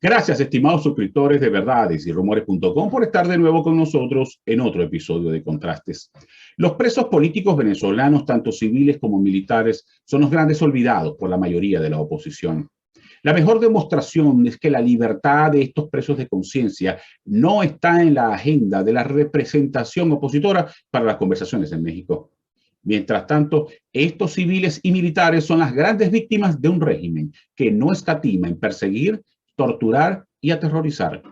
Gracias, estimados suscriptores de Verdades y Rumores.com, por estar de nuevo con nosotros en otro episodio de Contrastes. Los presos políticos venezolanos, tanto civiles como militares, son los grandes olvidados por la mayoría de la oposición. La mejor demostración es que la libertad de estos presos de conciencia no está en la agenda de la representación opositora para las conversaciones en México. Mientras tanto, estos civiles y militares son las grandes víctimas de un régimen que no escatima en perseguir, torturar y aterrorizar.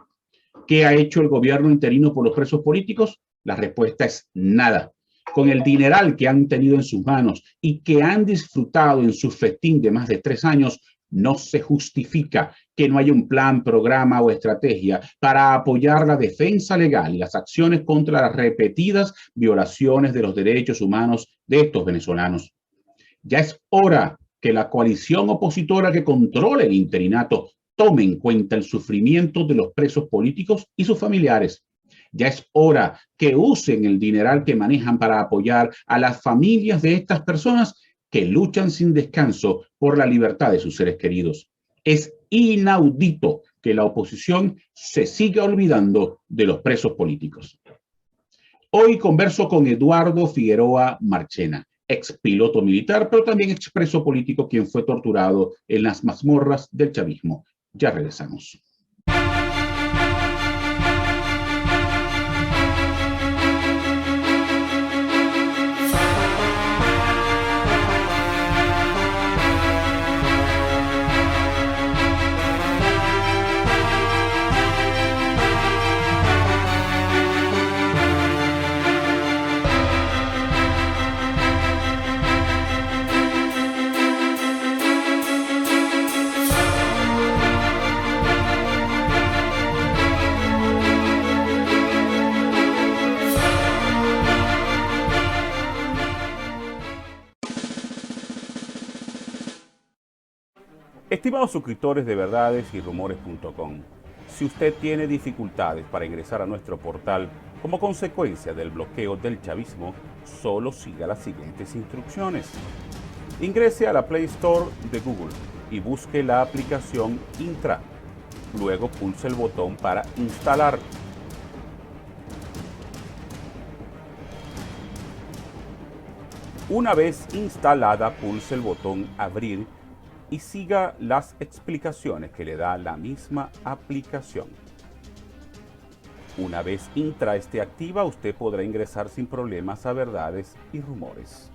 ¿Qué ha hecho el gobierno interino por los presos políticos? La respuesta es nada. Con el dineral que han tenido en sus manos y que han disfrutado en su festín de más de 3 años, no se justifica que no haya un plan, programa o estrategia para apoyar la defensa legal y las acciones contra las repetidas violaciones de los derechos humanos de estos venezolanos. Ya es hora que la coalición opositora que controla el interinato tome en cuenta el sufrimiento de los presos políticos y sus familiares. Ya es hora que usen el dineral que manejan para apoyar a las familias de estas personas que luchan sin descanso por la libertad de sus seres queridos. Es inaudito que la oposición se siga olvidando de los presos políticos. Hoy converso con Eduardo Figueroa Marchena, ex piloto militar, pero también ex preso político, quien fue torturado en las mazmorras del chavismo. Ya regresamos. Estimados suscriptores de Verdades y Rumores.com, si usted tiene dificultades para ingresar a nuestro portal como consecuencia del bloqueo del chavismo, solo siga las siguientes instrucciones. Ingrese a la Play Store de Google y busque la aplicación Intra. Luego pulse el botón para instalar. Una vez instalada, pulse el botón Abrir y siga las explicaciones que le da la misma aplicación. Una vez Intra esté activa, usted podrá ingresar sin problemas a Verdades y Rumores.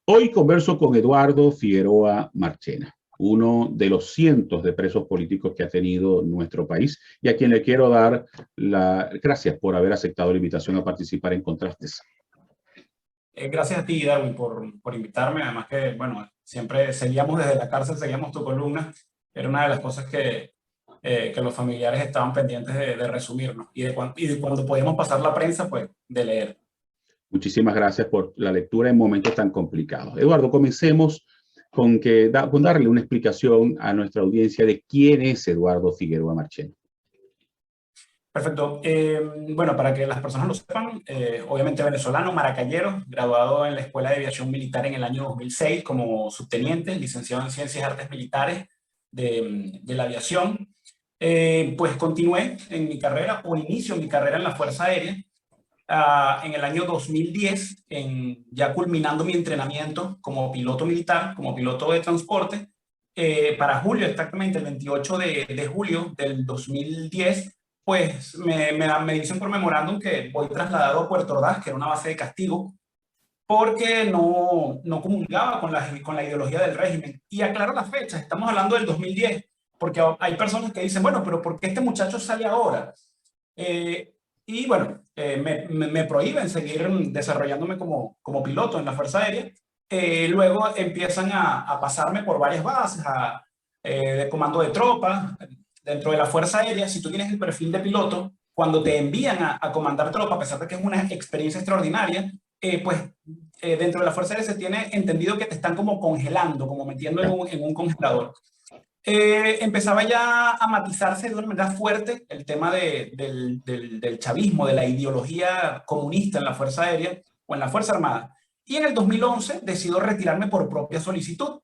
Hoy converso con Eduardo Figueroa Marchena, uno de los cientos de presos políticos que ha tenido nuestro país y a quien le quiero dar las gracias por haber aceptado la invitación a participar en Contrastes. Gracias a ti, Darwin, por invitarme. Además que, bueno, siempre seguíamos desde la cárcel, seguíamos tu columna. Era una de las cosas que los familiares estaban pendientes de resumirnos y de cuando podíamos pasar la prensa, pues, de leer. Muchísimas gracias por la lectura en momentos tan complicados. Eduardo, comencemos con darle una explicación a nuestra audiencia de quién es Eduardo Figueroa Marchena. Perfecto. Bueno, para que las personas lo sepan, obviamente venezolano, maracayero, graduado en la Escuela de Aviación Militar en el año 2006 como subteniente, licenciado en Ciencias y Artes Militares de la aviación. Pues continué en mi carrera, o inicio mi carrera en la Fuerza Aérea, en el año 2010, ya culminando mi entrenamiento como piloto militar, como piloto de transporte, para julio, exactamente el 28 de julio del 2010, pues me dicen por memorándum que voy trasladado a Puerto Ordaz, que era una base de castigo, porque no comulgaba con la ideología del régimen. Y aclaro las fechas, estamos hablando del 2010, porque hay personas que dicen, bueno, pero ¿por qué este muchacho sale ahora? Y bueno, me prohíben seguir desarrollándome como piloto en la Fuerza Aérea. Luego empiezan a pasarme por varias bases, de comando de tropas. Dentro de la Fuerza Aérea, si tú tienes el perfil de piloto, cuando te envían a comandar tropa, a pesar de que es una experiencia extraordinaria, pues dentro de la Fuerza Aérea se tiene entendido que te están como congelando, como metiendo en un congelador. empezaba ya a matizarse de una manera fuerte el tema del chavismo, de la ideología comunista en la Fuerza Aérea o en la Fuerza Armada. Y en el 2011 decido retirarme por propia solicitud.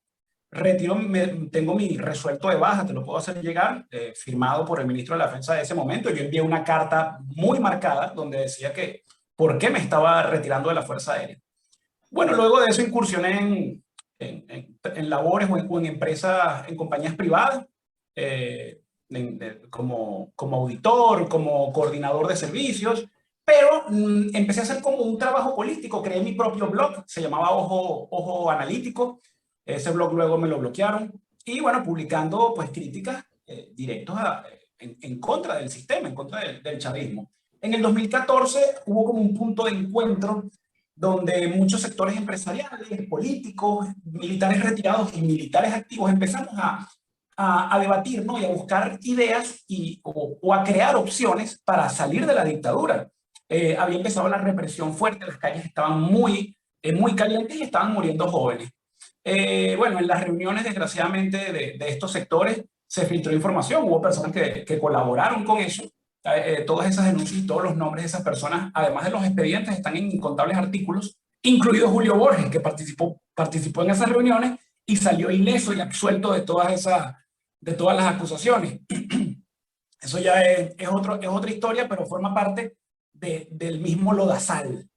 Tengo mi resuelto de baja, te lo puedo hacer llegar, firmado por el ministro de la Defensa de ese momento. Yo envié una carta muy marcada donde decía que por qué me estaba retirando de la Fuerza Aérea. Bueno, luego de eso incursioné en labores o en empresas, en compañías privadas, como auditor, como coordinador de servicios, pero empecé a hacer como un trabajo político. Creé mi propio blog, se llamaba Ojo Analítico. Ese blog luego me lo bloquearon. Y bueno, publicando pues críticas directas en contra del sistema, en contra del chavismo. En el 2014 hubo como un punto de encuentro donde muchos sectores empresariales, políticos, militares retirados y militares activos empezamos a debatir, ¿no? Y a buscar ideas o a crear opciones para salir de la dictadura. Había empezado la represión fuerte, las calles estaban muy calientes y estaban muriendo jóvenes. Bueno, en las reuniones, desgraciadamente, de estos sectores se filtró información, hubo personas que colaboraron con eso. Todas esas denuncias y todos los nombres de esas personas, además de los expedientes, están en incontables artículos, incluido Julio Borges, que participó en esas reuniones y salió ileso y absuelto de todas las acusaciones. Eso ya es otra historia, pero forma parte del mismo lodazal.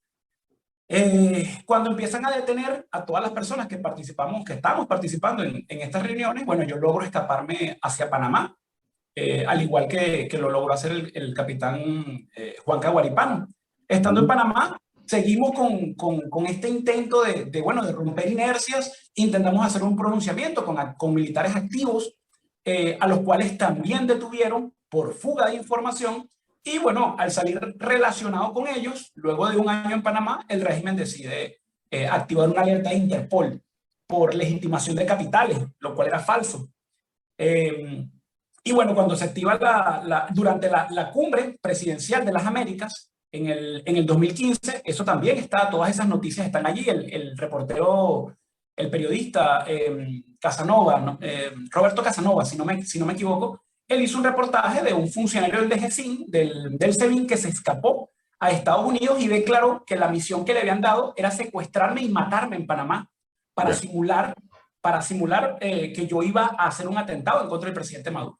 Cuando empiezan a detener a todas las personas que estamos participando en estas reuniones, bueno, yo logro escaparme hacia Panamá, al igual que lo logró hacer el capitán Juan Caguaripano. Estando en Panamá, seguimos con este intento de romper inercias. Intentamos hacer un pronunciamiento con militares activos, a los cuales también detuvieron por fuga de información. Y bueno, al salir relacionado con ellos, luego de un año en Panamá, el régimen decide activar una alerta de Interpol por legitimación de capitales, lo cual era falso. Y bueno, cuando se activa durante la cumbre presidencial de las Américas, en el 2015, eso también está, todas esas noticias están allí. El reportero, el periodista Casanova, ¿no? Roberto Casanova, si no me equivoco, él hizo un reportaje de un funcionario del DGCIN, del SEBIN, que se escapó a Estados Unidos y declaró que la misión que le habían dado era secuestrarme y matarme en Panamá para simular que yo iba a hacer un atentado en contra del presidente Maduro.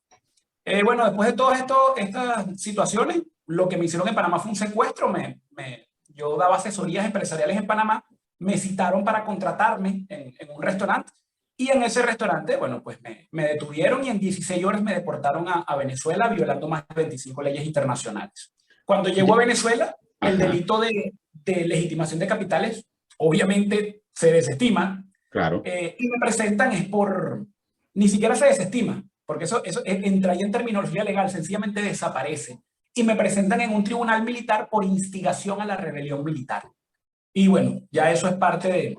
Bueno, después de todas estas situaciones, lo que me hicieron en Panamá fue un secuestro. Yo daba asesorías empresariales en Panamá, me citaron para contratarme en un restaurante. Y en ese restaurante, bueno, pues me detuvieron y en 16 horas me deportaron a Venezuela, violando más de 25 leyes internacionales. Cuando llego a Venezuela, el delito de legitimación de capitales, obviamente, se desestima. Claro. Y me presentan ni siquiera se desestima, porque eso entra ahí en terminología legal, sencillamente desaparece. Y me presentan en un tribunal militar por instigación a la rebelión militar. Y bueno, ya eso es parte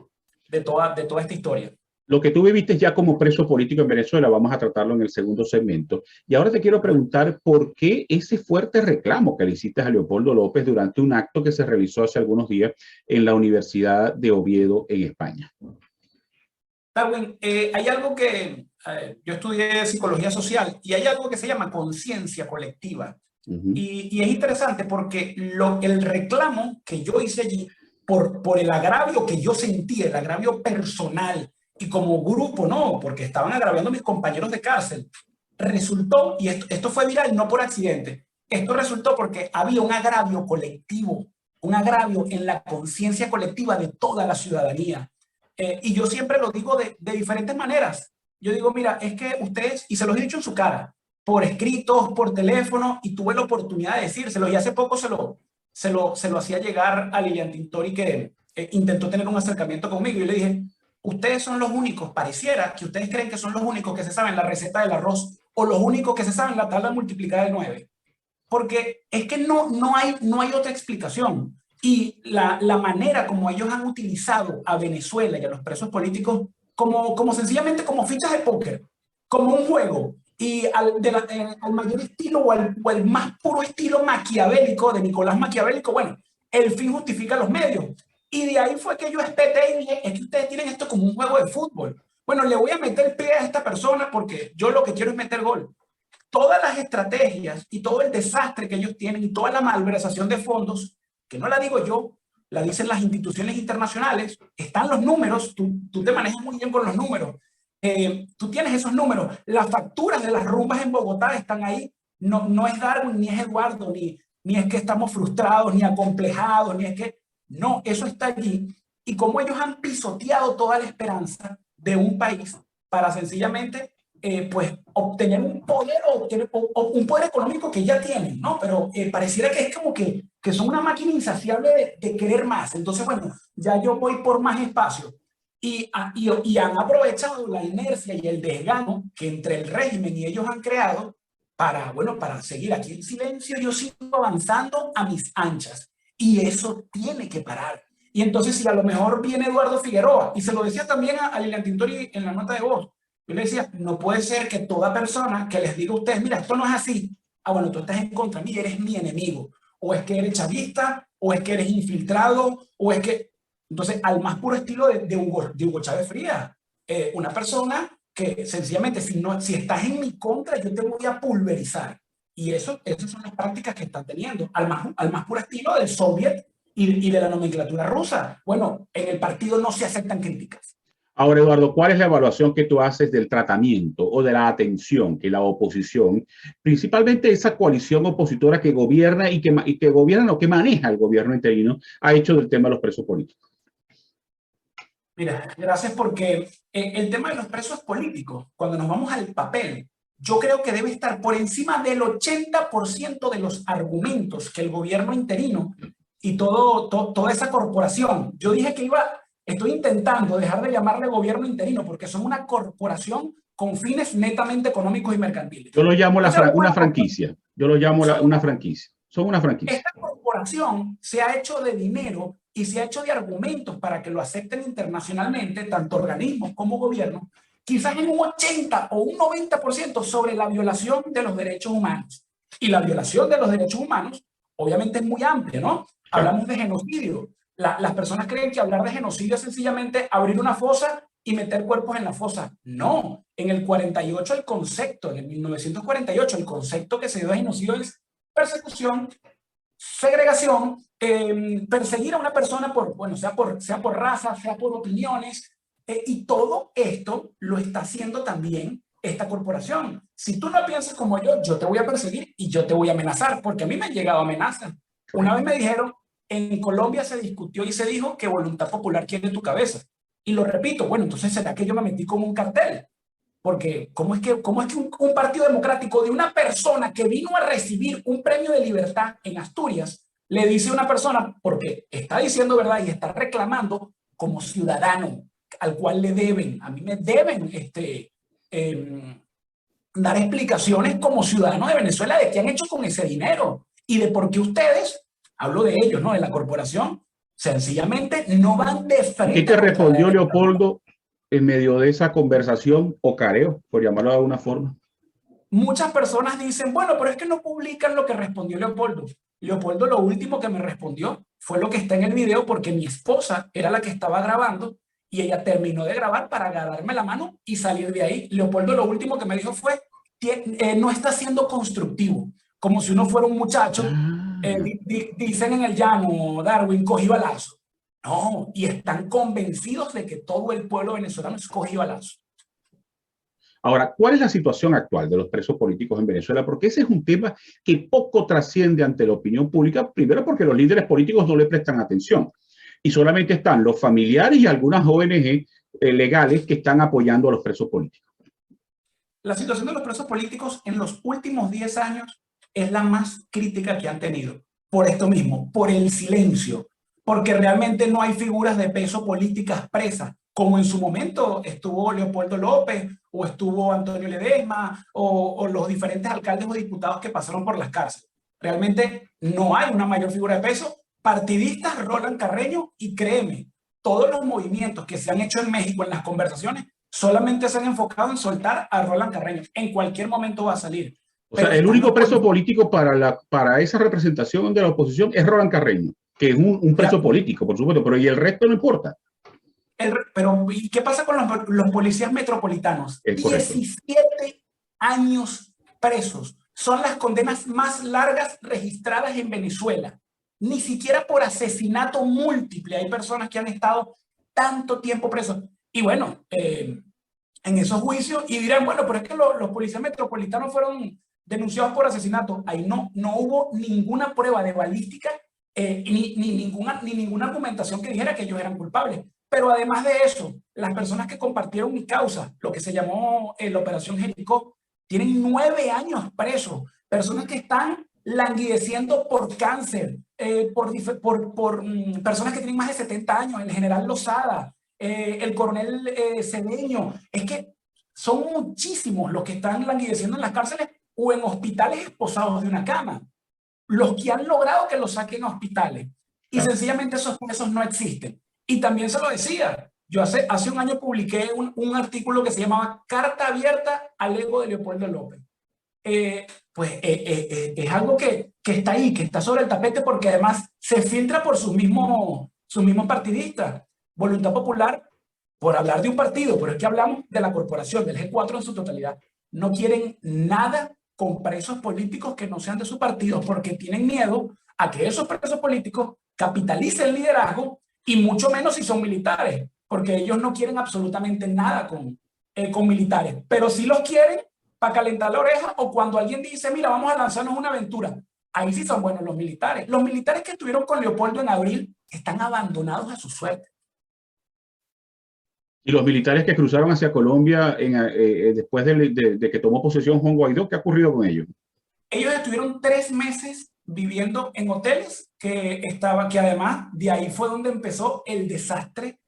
de toda esta historia. Lo que tú viviste ya como preso político en Venezuela, vamos a tratarlo en el segundo segmento. Y ahora te quiero preguntar por qué ese fuerte reclamo que le hiciste a Leopoldo López durante un acto que se realizó hace algunos días en la Universidad de Oviedo, en España. Darwin, hay algo que yo estudié psicología social y hay algo que se llama conciencia colectiva. Y es interesante porque el reclamo que yo hice allí por el agravio que yo sentí, el agravio personal, y como grupo, no, porque estaban agraviando a mis compañeros de cárcel, resultó, y esto fue viral no por accidente, esto resultó porque había un agravio colectivo, un agravio en la conciencia colectiva de toda la ciudadanía. Y yo siempre lo digo de diferentes maneras. Yo digo, mira, es que ustedes, y se los he dicho en su cara, por escritos, por teléfono, y tuve la oportunidad de decírselo, y hace poco se lo hacía llegar a Lilian Tintori, que intentó tener un acercamiento conmigo, y yo le dije, ustedes son los únicos, pareciera que ustedes creen que son los únicos que se saben la receta del arroz o los únicos que se saben la tabla multiplicada de 9. Porque es que no hay otra explicación. Y la manera como ellos han utilizado a Venezuela y a los presos políticos como sencillamente como fichas de póker, como un juego, y al mayor estilo o al más puro estilo maquiavélico de Nicolás Maquiavélico, bueno, el fin justifica los medios. Y de ahí fue que yo espeté y dije, es que ustedes tienen esto como un juego de fútbol. bueno, le voy a meter pie a esta persona porque yo lo que quiero es meter gol. Todas las estrategias y todo el desastre que ellos tienen y toda la malversación de fondos, que no la digo yo, la dicen las instituciones internacionales, están los números, tú te manejas muy bien con los números, tú tienes esos números, las facturas de las rumbas en Bogotá están ahí, no es Darwin, ni es Eduardo, ni es que estamos frustrados, ni acomplejados, ni es que, no, eso está allí. Y como ellos han pisoteado toda la esperanza de un país para sencillamente pues obtener un poder o un poder económico que ya tienen, ¿no? Pero pareciera que es como que son una máquina insaciable de querer más. Entonces, bueno, ya yo voy por más espacio. Y han aprovechado la inercia y el desgano que entre el régimen y ellos han creado para, bueno, para seguir aquí en silencio. Yo sigo avanzando a mis anchas y eso tiene que parar. Y entonces, si a lo mejor viene Eduardo Figueroa, y se lo decía también a Lilian Tintori en la nota de voz, yo le decía, no puede ser que toda persona que les diga a ustedes, mira, esto no es así, ah, bueno, tú estás en contra de mí, eres mi enemigo, o es que eres chavista, o es que eres infiltrado, o es que... Entonces, al más puro estilo de Hugo Chávez Frías, una persona que sencillamente, si estás en mi contra, yo te voy a pulverizar. Y esas son las prácticas que están teniendo, al más puro estilo del soviet y de la nomenclatura rusa. Bueno, en el partido no se aceptan críticas. Ahora, Eduardo, ¿cuál es la evaluación que tú haces del tratamiento o de la atención que la oposición, principalmente esa coalición opositora que gobierna y que gobierna o que maneja el gobierno interino, ha hecho del tema de los presos políticos? Mira, gracias porque el tema de los presos políticos, cuando nos vamos al papel, yo creo que debe estar por encima del 80% de los argumentos que el gobierno interino y toda esa corporación. Yo dije que estoy intentando dejar de llamarle gobierno interino porque son una corporación con fines netamente económicos y mercantiles. Yo lo llamo una franquicia. Yo lo llamo una franquicia. Son una franquicia. Esta corporación se ha hecho de dinero y se ha hecho de argumentos para que lo acepten internacionalmente, tanto organismos como gobiernos, quizás en un 80 o un 90% sobre la violación de los derechos humanos. Y la violación de los derechos humanos, obviamente, es muy amplia, ¿no? Hablamos de genocidio. Las personas creen que hablar de genocidio es sencillamente abrir una fosa y meter cuerpos en la fosa. No, en el 48 el concepto, en el 1948 el concepto que se dio de genocidio es persecución, segregación, perseguir a una persona por, bueno, sea por raza, sea por opiniones, y todo esto lo está haciendo también esta corporación. Si tú no piensas como yo te voy a perseguir y yo te voy a amenazar, porque a mí me han llegado amenazas. Una vez me dijeron, en Colombia se discutió y se dijo que Voluntad Popular quiere tu cabeza. Y lo repito, bueno, entonces ¿será que yo me metí como un cartel? Porque ¿cómo es que un partido democrático de una persona que vino a recibir un premio de libertad en Asturias le dice a una persona, porque está diciendo verdad y está reclamando como ciudadano al cual le deben, a mí me deben dar explicaciones como ciudadano de Venezuela de qué han hecho con ese dinero y de por qué ustedes, hablo de ellos, ¿no? De la corporación, sencillamente no van de frente. ¿Qué te respondió Leopoldo en medio de esa conversación o careo, por llamarlo de alguna forma? Muchas personas dicen, bueno, pero es que no publican lo que respondió Leopoldo. Leopoldo lo último que me respondió fue lo que está en el video porque mi esposa era la que estaba grabando y ella terminó de grabar para agarrarme la mano y salir de ahí. Leopoldo lo último que me dijo fue, no está siendo constructivo, como si uno fuera un muchacho, dicen en el llano, Darwin, cogí balazo. No, y están convencidos de que todo el pueblo venezolano es cogido balazo. Ahora, ¿cuál es la situación actual de los presos políticos en Venezuela? Porque ese es un tema que poco trasciende ante la opinión pública, primero porque los líderes políticos no le prestan atención y solamente están los familiares y algunas ONG legales que están apoyando a los presos políticos. La situación de los presos políticos en los últimos 10 años es la más crítica que han tenido. Por esto mismo, por el silencio, porque realmente no hay figuras de peso políticas presas, como en su momento estuvo Leopoldo López, o estuvo Antonio Ledesma, o los diferentes alcaldes o diputados que pasaron por las cárceles. Realmente no hay una mayor figura de peso. Partidistas, Roland Carreño, y créeme, todos los movimientos que se han hecho en México en las conversaciones solamente se han enfocado en soltar a Roland Carreño. En cualquier momento va a salir. O sea, el único preso político para esa representación de la oposición es Roland Carreño, que es un preso político, por supuesto, pero y el resto no importa. Pero, ¿y qué pasa con los policías metropolitanos? Es correcto. 17 años presos. Son las condenas más largas registradas en Venezuela. Ni siquiera por asesinato múltiple hay personas que han estado tanto tiempo presos. Y bueno, en esos juicios, y dirán, bueno, pero es que los policías metropolitanos fueron denunciados por asesinato. Ahí no hubo ninguna prueba de balística, ni ninguna argumentación que dijera que ellos eran culpables. Pero además de eso, las personas que compartieron mi causa, lo que se llamó la Operación Jericó, tienen 9 años presos. Personas que están languideciendo por cáncer, por personas que tienen más de 70 años, el general Lozada, el coronel Cedeño. Es que son muchísimos los que están languideciendo en las cárceles o en hospitales esposados de una cama. Los que han logrado que los saquen a hospitales. Y sencillamente esos presos no existen. Y también se lo decía, yo hace un año publiqué un artículo que se llamaba Carta abierta al ego de Leopoldo López. Es algo que está ahí, que está sobre el tapete, porque además se filtra por sus mismos partidistas. Voluntad Popular, por hablar de un partido, pero es que hablamos de la corporación, del G4 en su totalidad, no quieren nada con presos políticos que no sean de su partido, porque tienen miedo a que esos presos políticos capitalicen el liderazgo, y mucho menos si son militares, porque ellos no quieren absolutamente nada con militares, pero sí los quieren para calentar la oreja, o cuando alguien dice, mira, vamos a lanzarnos una aventura. Ahí sí son buenos los militares. Los militares que estuvieron con Leopoldo en abril están abandonados a su suerte. Y los militares que cruzaron hacia Colombia después de que tomó posesión Juan Guaidó, ¿qué ha ocurrido con ellos? Ellos estuvieron 3 meses viviendo en hoteles que además de ahí fue donde empezó el desastre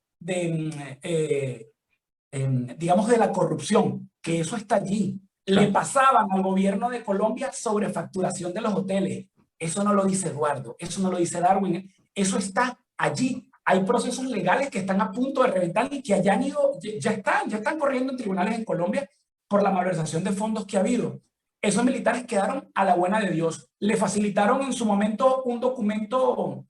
digamos, de la corrupción, que eso está allí. Le pasaban al gobierno de Colombia sobrefacturación de los hoteles. Eso no lo dice Eduardo, eso no lo dice Darwin, eso está allí. Hay procesos legales que están a punto de reventar y que ya están corriendo en tribunales en Colombia por la malversación de fondos que ha habido. Esos militares quedaron a la buena de Dios. Le facilitaron en su momento un documento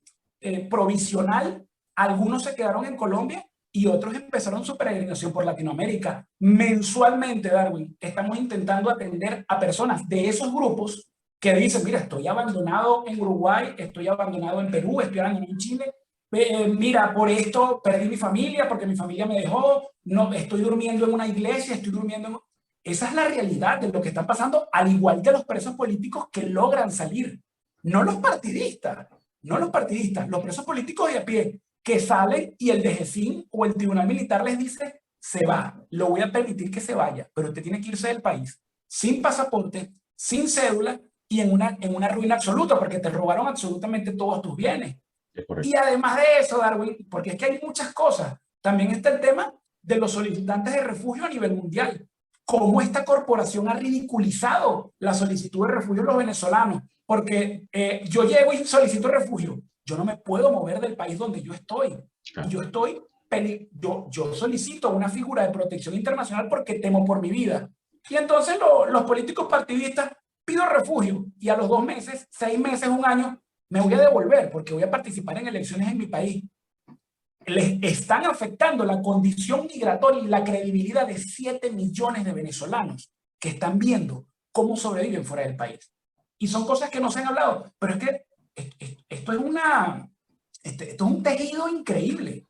provisional. Algunos se quedaron en Colombia y otros empezaron su peregrinación por Latinoamérica. Mensualmente, Darwin, estamos intentando atender a personas de esos grupos que dicen, mira, estoy abandonado en Uruguay, estoy abandonado en Perú, estoy abandonado en Chile. Mira, por esto perdí mi familia, porque mi familia me dejó, no, estoy durmiendo en una iglesia, estoy durmiendo en... Esa es la realidad de lo que está pasando, al igual que los presos políticos que logran salir. No los partidistas, los presos políticos de a pie, que salen y el DGCIN o el Tribunal Militar les dice, se va, lo voy a permitir que se vaya, pero usted tiene que irse del país, sin pasaporte, sin cédula y en una ruina absoluta, porque te robaron absolutamente todos tus bienes. Y además de eso, Darwin, porque es que hay muchas cosas, también está el tema de los solicitantes de refugio a nivel mundial. Cómo esta corporación ha ridiculizado la solicitud de refugio de los venezolanos, porque yo llego y solicito refugio, yo no me puedo mover del país donde yo estoy. Yo solicito una figura de protección internacional porque temo por mi vida. Y entonces los políticos partidistas pido refugio y a los 2 meses, 6 meses, 1 año, me voy a devolver porque voy a participar en elecciones en mi país. Les están afectando la condición migratoria y la credibilidad de 7 millones de venezolanos que están viendo cómo sobreviven fuera del país. Y son cosas que no se han hablado, pero es que esto es un tejido increíble.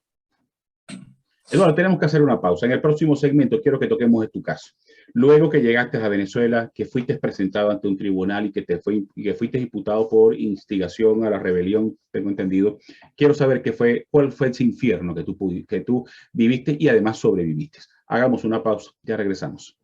Eduardo, tenemos que hacer una pausa. En el próximo segmento quiero que toquemos de tu caso. Luego que llegaste a Venezuela, que fuiste presentado ante un tribunal y que fuiste imputado por instigación a la rebelión, tengo entendido, quiero saber cuál fue ese infierno que tú viviste y además sobreviviste. Hagamos una pausa, ya regresamos.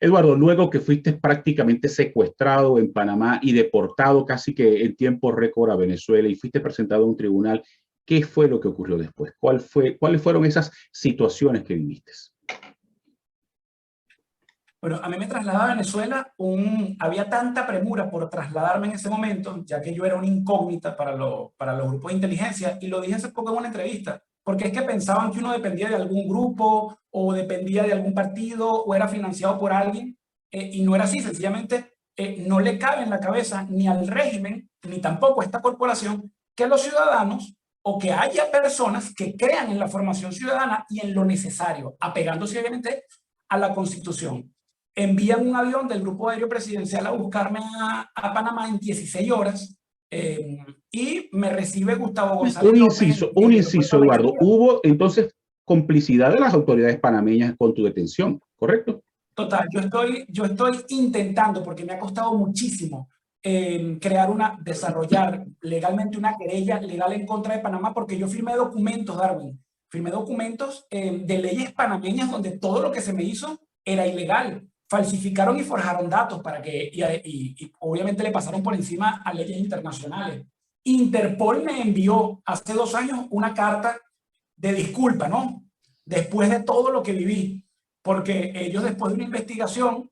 Eduardo, luego que fuiste prácticamente secuestrado en Panamá y deportado casi que en tiempo récord a Venezuela y fuiste presentado a un tribunal, ¿qué fue lo que ocurrió después? ¿Cuáles fueron esas situaciones que viviste? Bueno, a mí me trasladaba a Venezuela, había tanta premura por trasladarme en ese momento, ya que yo era una incógnita para los grupos de inteligencia, y lo dije hace poco en una entrevista, porque es que pensaban que uno dependía de algún grupo, o dependía de algún partido, o era financiado por alguien, y no era así, sencillamente no le cabe en la cabeza ni al régimen, ni tampoco a esta corporación, que los ciudadanos, o que haya personas que crean en la formación ciudadana y en lo necesario, apegándose obviamente a la Constitución. Envían un avión del Grupo Aéreo Presidencial a buscarme a Panamá en 16 horas, y me recibe Gustavo González López Un en el aeropuerto inciso, de Eduardo. Maiquetía. Hubo entonces complicidad de las autoridades panameñas con tu detención, ¿correcto? Total, yo estoy intentando, porque me ha costado muchísimo, desarrollar legalmente una querella legal en contra de Panamá, porque yo firmé documentos, Darwin, firmé documentos de leyes panameñas donde todo lo que se me hizo era ilegal. Falsificaron y forjaron datos y obviamente le pasaron por encima a leyes internacionales. Interpol me envió hace 2 años una carta de disculpa, ¿no? Después de todo lo que viví, porque ellos después de una investigación,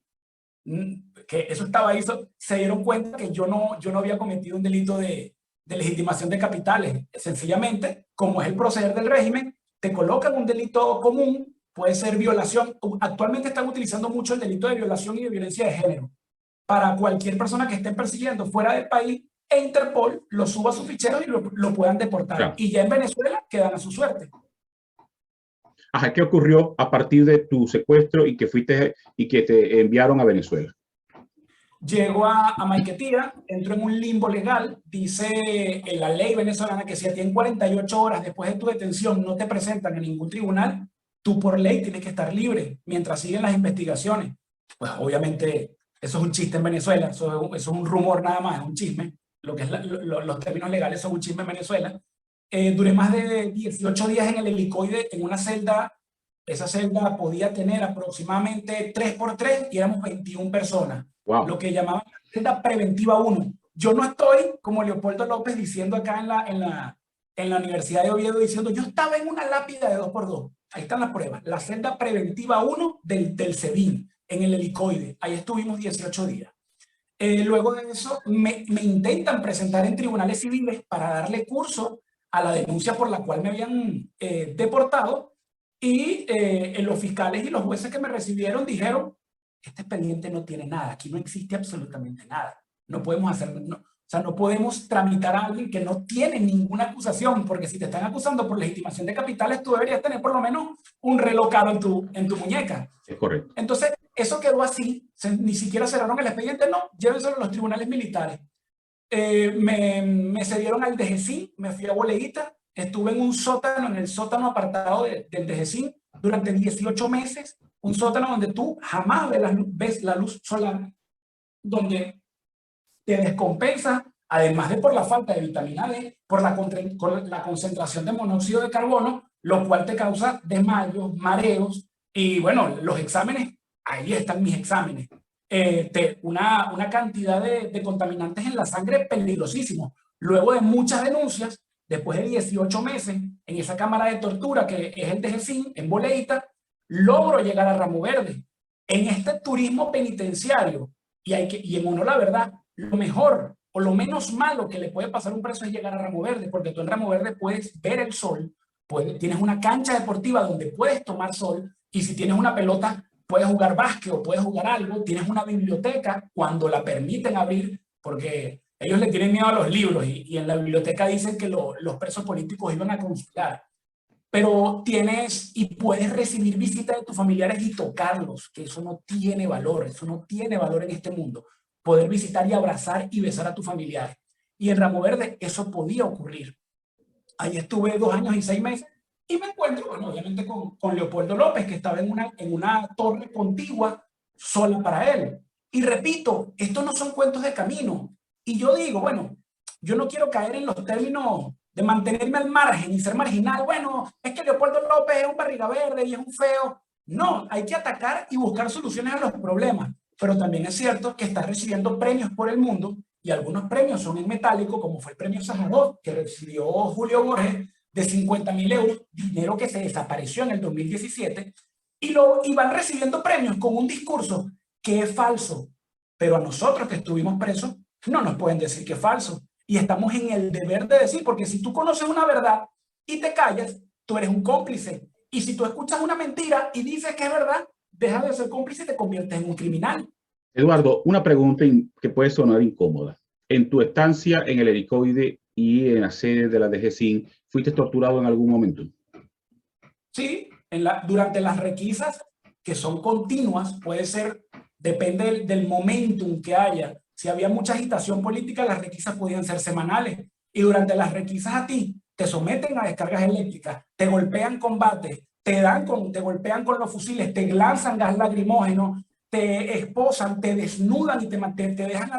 que eso estaba ahí, se dieron cuenta que yo no había cometido un delito de legitimación de capitales. Sencillamente, como es el proceder del régimen, te colocan un delito común, puede ser violación. Actualmente están utilizando mucho el delito de violación y de violencia de género para cualquier persona que esté persiguiendo fuera del país, e Interpol lo suba a su fichero y lo puedan deportar. Ya. Y ya en Venezuela quedan a su suerte. Ajá, ¿qué ocurrió a partir de tu secuestro y que fuiste y que te enviaron a Venezuela? Llego a Maiquetía, entro en un limbo legal, dice en la ley venezolana que si a ti en 48 horas después de tu detención no te presentan en ningún tribunal, tú por ley tienes que estar libre mientras siguen las investigaciones. Pues obviamente eso es un chiste en Venezuela, eso es un rumor nada más, es un chisme. Lo que es los términos legales son un chisme en Venezuela. Duré más de 18 días en el helicoide, en una celda. Esa celda podía tener aproximadamente 3 por 3 y éramos 21 personas. Wow. Lo que llamaban la celda preventiva 1. Yo no estoy como Leopoldo López diciendo acá en la Universidad de Oviedo, diciendo yo estaba en una lápida de 2x2. Ahí están las pruebas. La celda preventiva 1 del SEBIN, en el helicoide. Ahí estuvimos 18 días. Luego de eso me intentan presentar en tribunales civiles para darle curso a la denuncia por la cual me habían deportado, y los fiscales y los jueces que me recibieron dijeron: este expediente no tiene nada, aquí no existe absolutamente nada, no podemos hacer, o sea, no podemos tramitar a alguien que no tiene ninguna acusación, porque si te están acusando por legitimación de capitales, tú deberías tener por lo menos un reloj caro en tu muñeca. Es correcto. Entonces, eso quedó así, ni siquiera cerraron el expediente, no, llévenselo a los tribunales militares. Me cedieron al DGCIN, me fui a Boleguita, estuve en un sótano, en el sótano apartado del DGCIN durante 18 meses, un sótano donde tú jamás ves la luz solar, donde te descompensa, además de por la falta de vitamina D, por la concentración de monóxido de carbono, lo cual te causa desmayos, mareos, y bueno, los exámenes, ahí están mis exámenes. Una cantidad de contaminantes en la sangre peligrosísimo. Luego de muchas denuncias, después de 18 meses en esa cámara de tortura que es el DGCIN, en Boleita, logro llegar a Ramo Verde. En este turismo penitenciario, y en uno la verdad, lo mejor o lo menos malo que le puede pasar a un preso es llegar a Ramo Verde, porque tú en Ramo Verde puedes ver el sol, tienes una cancha deportiva donde puedes tomar sol, y si tienes una pelota, puedes jugar básquet o puedes jugar algo, tienes una biblioteca cuando la permiten abrir, porque ellos le tienen miedo a los libros, y en la biblioteca dicen que los presos políticos iban a conspirar. Pero tienes y puedes recibir visitas de tus familiares y tocarlos, que eso no tiene valor en este mundo. Poder visitar y abrazar y besar a tus familiares. Y en Ramo Verde eso podía ocurrir. Ahí estuve 2 años y 6 meses y me encuentro, bueno, obviamente con Leopoldo López, que estaba en una torre contigua sola para él. Y repito, estos no son cuentos de camino. Y yo digo, bueno, yo no quiero caer en los términos de mantenerme al margen y ser marginal. Bueno, es que Leopoldo López es un barriga verde y es un feo. No, hay que atacar y buscar soluciones a los problemas, pero también es cierto que estás recibiendo premios por el mundo y algunos premios son en metálico, como fue el premio Sájarov que recibió Julio Borges de 50.000 euros, dinero que se desapareció en el 2017, y van recibiendo premios con un discurso que es falso, pero a nosotros que estuvimos presos no nos pueden decir que es falso y estamos en el deber de decir, porque si tú conoces una verdad y te callas, tú eres un cómplice. Y si tú escuchas una mentira y dices que es verdad, dejas de ser cómplice y te conviertes en un criminal. Eduardo, una pregunta que puede sonar incómoda. En tu estancia en el helicoide y en la sede de la DGCIN, ¿fuiste torturado en algún momento? Sí, durante las requisas, que son continuas, puede ser, depende del momentum que haya. Si había mucha agitación política, las requisas podían ser semanales. Y durante las requisas a ti te someten a descargas eléctricas, te golpean con bates, te golpean con los fusiles, te lanzan gas lacrimógeno, te esposan, te desnudan y te dejan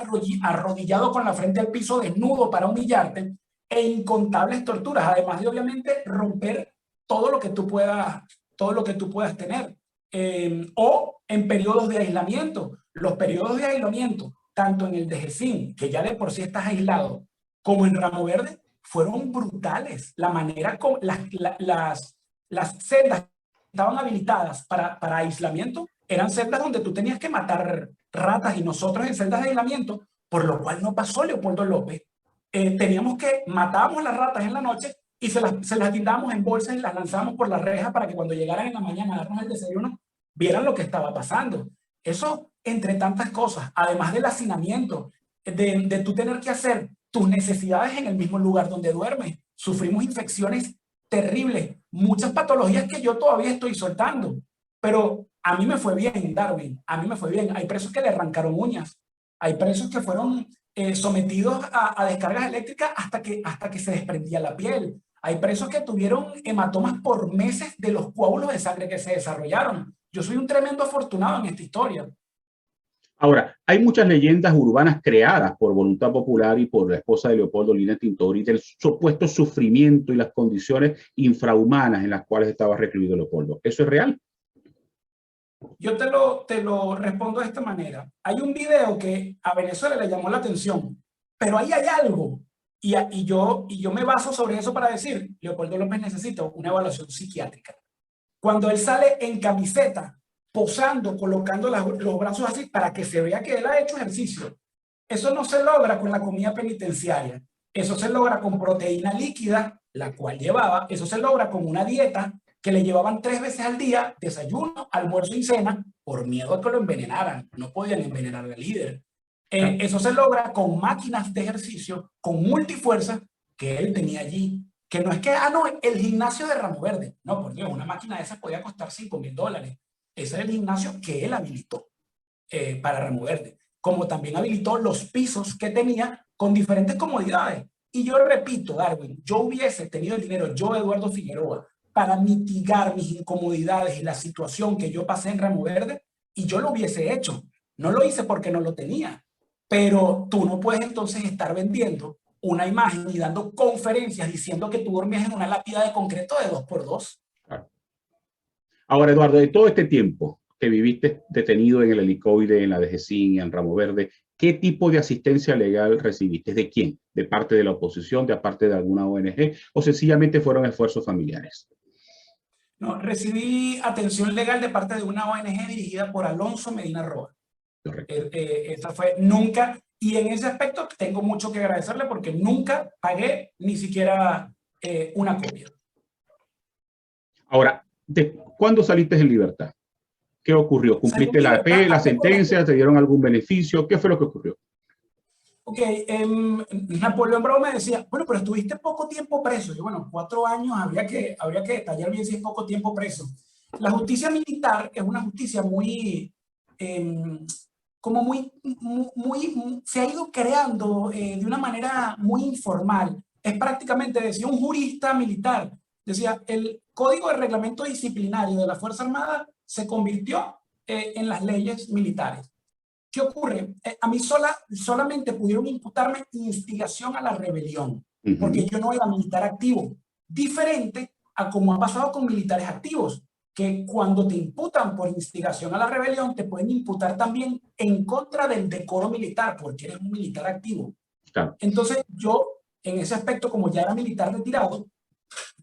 arrodillado con la frente al piso desnudo para humillarte, e incontables torturas, además de obviamente romper todo lo que tú puedas tener. O en periodos de aislamiento. Los periodos de aislamiento, tanto en el DGCIN, que ya de por sí estás aislado, como en Ramo Verde, fueron brutales. La manera como las celdas que estaban habilitadas para aislamiento eran celdas donde tú tenías que matar ratas, y nosotros en celdas de aislamiento, por lo cual no pasó Leopoldo López, matábamos las ratas en la noche y se las guindábamos en bolsas y las lanzábamos por la reja para que cuando llegaran en la mañana a darnos el desayuno, vieran lo que estaba pasando. Eso, entre tantas cosas, además del hacinamiento, de tú tener que hacer tus necesidades en el mismo lugar donde duermes. Sufrimos infecciones terribles, muchas patologías que yo todavía estoy soltando, pero a mí me fue bien, Darwin, a mí me fue bien. Hay presos que le arrancaron uñas, hay presos que fueron sometidos a descargas eléctricas hasta que se desprendía la piel. Hay presos que tuvieron hematomas por meses de los coágulos de sangre que se desarrollaron. Yo soy un tremendo afortunado en esta historia. Ahora, hay muchas leyendas urbanas creadas por voluntad popular y por la esposa de Leopoldo, Lina Tintori, del supuesto sufrimiento y las condiciones infrahumanas en las cuales estaba recluido Leopoldo. ¿Eso es real? Yo te lo respondo de esta manera. Hay un video que a Venezuela le llamó la atención, pero ahí hay algo. Y yo me baso sobre eso para decir, Leopoldo López necesita una evaluación psiquiátrica. Cuando él sale en camiseta, posando, colocando los brazos así para que se vea que él ha hecho ejercicio, eso no se logra con la comida penitenciaria. Eso se logra con proteína líquida, la cual llevaba. Eso se logra con una dieta que le llevaban 3 veces al día, desayuno, almuerzo y cena, por miedo a que lo envenenaran. No podían envenenar al líder. Eso se logra con máquinas de ejercicio, con multifuerza que él tenía allí. Que no es que, no, el gimnasio de Ramo Verde. No, por Dios, una máquina de esas podía costar $5.000. Ese es el gimnasio que él habilitó para Ramo Verde. Como también habilitó los pisos que tenía con diferentes comodidades. Y yo repito, Darwin, yo hubiese tenido el dinero, yo, Eduardo Figueroa, para mitigar mis incomodidades y la situación que yo pasé en Ramo Verde, y yo lo hubiese hecho. No lo hice porque no lo tenía. Pero tú no puedes entonces estar vendiendo una imagen y dando conferencias diciendo que tú dormías en una lápida de concreto de 2x2. Claro. Ahora, Eduardo, de todo este tiempo que viviste detenido en el helicoide, en la DGCIN, en Ramo Verde, ¿qué tipo de asistencia legal recibiste? ¿De quién? ¿De parte de la oposición, de parte de alguna ONG o sencillamente fueron esfuerzos familiares? No, recibí atención legal de parte de una ONG dirigida por Alonso Medina Roa. Esa fue nunca, y en ese aspecto tengo mucho que agradecerle porque nunca pagué ni siquiera una copia. Ahora, ¿cuándo saliste en libertad? ¿Qué ocurrió? ¿Cumpliste la sentencia? ¿Te dieron algún beneficio? ¿Qué fue lo que ocurrió? Ok, Napoleón Bravo me decía, bueno, pero estuviste poco tiempo preso. Y bueno, 4 años, habría que detallar bien si es poco tiempo preso. La justicia militar es una justicia muy, se ha ido creando de una manera muy informal. Es prácticamente, decía un jurista militar, decía, el Código de Reglamento Disciplinario de la Fuerza Armada se convirtió en las leyes militares. ¿Qué ocurre? A mí solamente pudieron imputarme instigación a la rebelión, porque yo no era militar activo, diferente a como ha pasado con militares activos, que cuando te imputan por instigación a la rebelión, te pueden imputar también en contra del decoro militar, porque eres un militar activo. Claro. Entonces yo, en ese aspecto, como ya era militar retirado,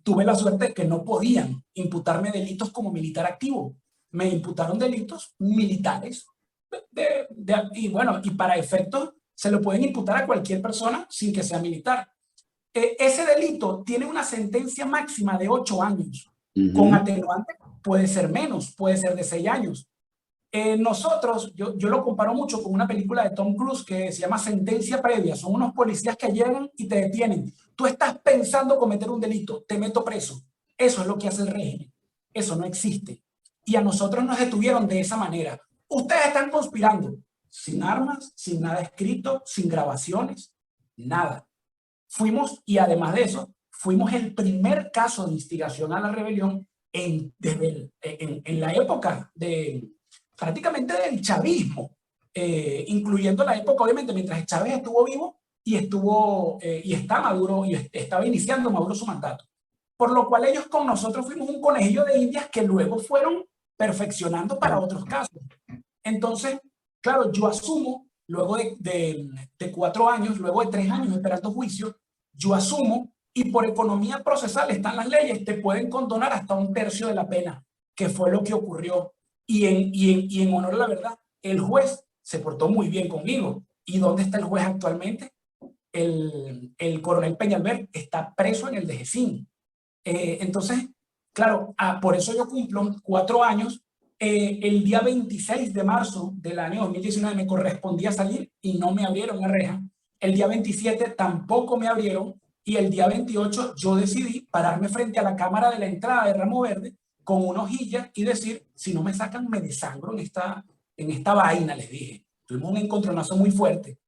tuve la suerte de que no podían imputarme delitos como militar activo. Me imputaron delitos militares. Y bueno, y para efectos se lo pueden imputar a cualquier persona sin que sea militar. Ese delito tiene una sentencia máxima de 8 años. Con atenuante puede ser menos, puede ser de 6 años. Nosotros, yo lo comparo mucho con una película de Tom Cruise que se llama Sentencia Previa. Son unos policías que llegan y te detienen. Tú estás pensando cometer un delito, te meto preso. Eso es lo que hace el régimen. Eso no existe. Y a nosotros nos detuvieron de esa manera. Ustedes están conspirando sin armas, sin nada escrito, sin grabaciones, nada. Fuimos, y además de eso, fuimos el primer caso de instigación a la rebelión en la época de prácticamente del chavismo, incluyendo la época, obviamente, mientras Chávez estuvo vivo y está Maduro, y estaba iniciando Maduro su mandato. Por lo cual ellos con nosotros fuimos un conejillo de indias que luego fueron perfeccionando para otros casos. Entonces, claro, yo asumo, luego de 4 años, luego de 3 años esperando juicio, yo asumo, y por economía procesal están las leyes, te pueden condonar hasta 1/3 de la pena, que fue lo que ocurrió. Y en honor a la verdad, el juez se portó muy bien conmigo. ¿Y dónde está el juez actualmente? El coronel Peñalver está preso en el DGCIN. Entonces, claro, por eso yo cumplo 4 años. El día 26 de marzo del año 2019 me correspondía salir y no me abrieron la reja. El día 27 tampoco me abrieron, y el día 28 yo decidí pararme frente a la cámara de la entrada de Ramo Verde con una hojilla y decir, si no me sacan me desangro en esta vaina, les dije. Tuvimos un encontronazo muy fuerte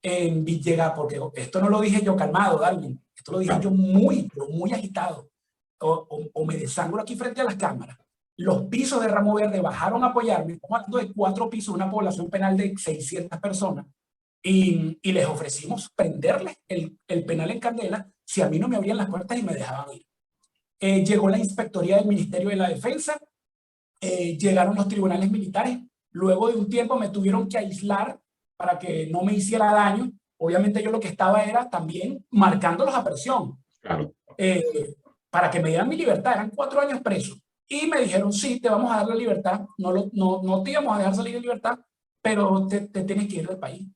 en Villegas, porque esto no lo dije yo calmado, Darwin, esto lo dije yo muy agitado. O me desangro aquí frente a las cámaras. Los pisos de Ramo Verde bajaron a apoyarme. Estamos hablando de 4 pisos, una población penal de 600 personas. Y les ofrecimos prenderles el penal en candela si a mí no me abrían las puertas y me dejaban ir. Llegó la inspectoría del Ministerio de la Defensa, llegaron los tribunales militares. Luego de un tiempo me tuvieron que aislar para que no me hiciera daño. Obviamente yo lo que estaba era también marcándolos a presión. Claro. Para que me dieran mi libertad. Eran 4 años presos. Y me dijeron, sí, te vamos a dar la libertad. No te íbamos a dejar salir en libertad, pero te tienes que ir del país.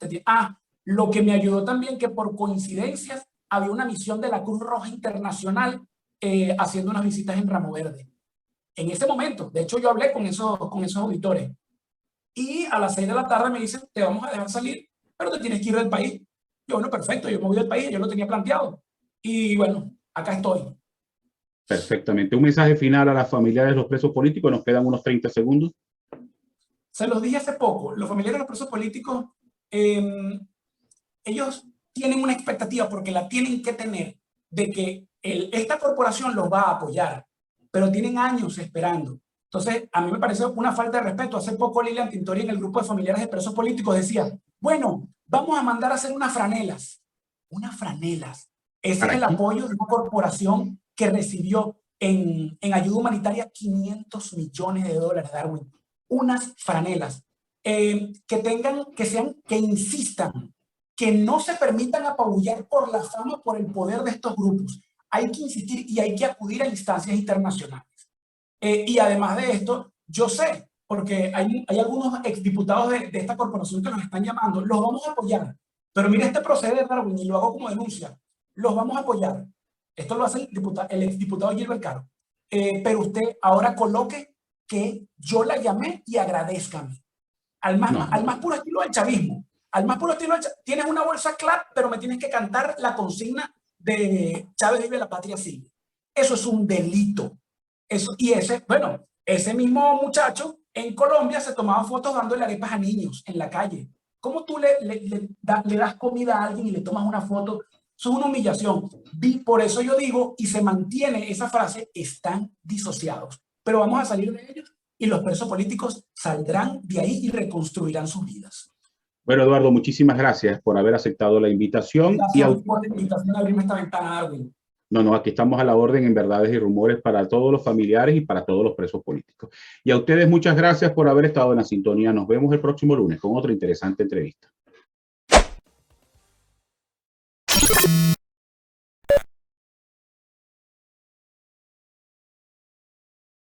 Lo que me ayudó también, que por coincidencias había una misión de la Cruz Roja Internacional haciendo unas visitas en Ramo Verde. En ese momento, de hecho yo hablé con esos auditores, y a las 6 de la tarde me dicen, te vamos a dejar salir, pero te tienes que ir del país. Yo, bueno, perfecto, yo me voy del país, yo lo tenía planteado. Y bueno, acá estoy. Perfectamente. Un mensaje final a las familiares de los presos políticos. Nos quedan unos 30 segundos. Se los dije hace poco. Los familiares de los presos políticos, ellos tienen una expectativa, porque la tienen que tener, de que esta corporación los va a apoyar, pero tienen años esperando. Entonces, a mí me parece una falta de respeto. Hace poco Lilian Tintori, en el grupo de familiares de presos políticos, decía, bueno, vamos a mandar a hacer unas franelas. Unas franelas. Ese es el apoyo de una corporación que recibió en ayuda humanitaria $500 millones, Darwin. Unas franelas que insistan, que no se permitan apabullar por la fama, por el poder de estos grupos. Hay que insistir y hay que acudir a instancias internacionales. Y además de esto, yo sé, porque hay algunos exdiputados de esta corporación que nos están llamando, los vamos a apoyar. Pero mire este proceder, Darwin, y lo hago como denuncia. Los vamos a apoyar. Esto lo hace el exdiputado Gilbert Caro. Pero usted ahora coloque que yo la llamé y agradézcame. Al más puro estilo del chavismo. Al más puro estilo del chavismo. Tienes una bolsa clap, pero me tienes que cantar la consigna de Chávez vive, la patria sigue. Eso es un delito. Ese mismo muchacho en Colombia se tomaba fotos dándole arepas a niños en la calle. ¿Cómo tú le das comida a alguien y le tomas una foto? Eso es una humillación. Por eso yo digo, y se mantiene esa frase, están disociados. Pero vamos a salir de ellos y los presos políticos saldrán de ahí y reconstruirán sus vidas. Bueno, Eduardo, muchísimas gracias por haber aceptado la invitación. Gracias por la invitación a abrirme esta ventana, Darwin. No, aquí estamos a la orden en Verdades y Rumores para todos los familiares y para todos los presos políticos. Y a ustedes muchas gracias por haber estado en la sintonía. Nos vemos el próximo lunes con otra interesante entrevista.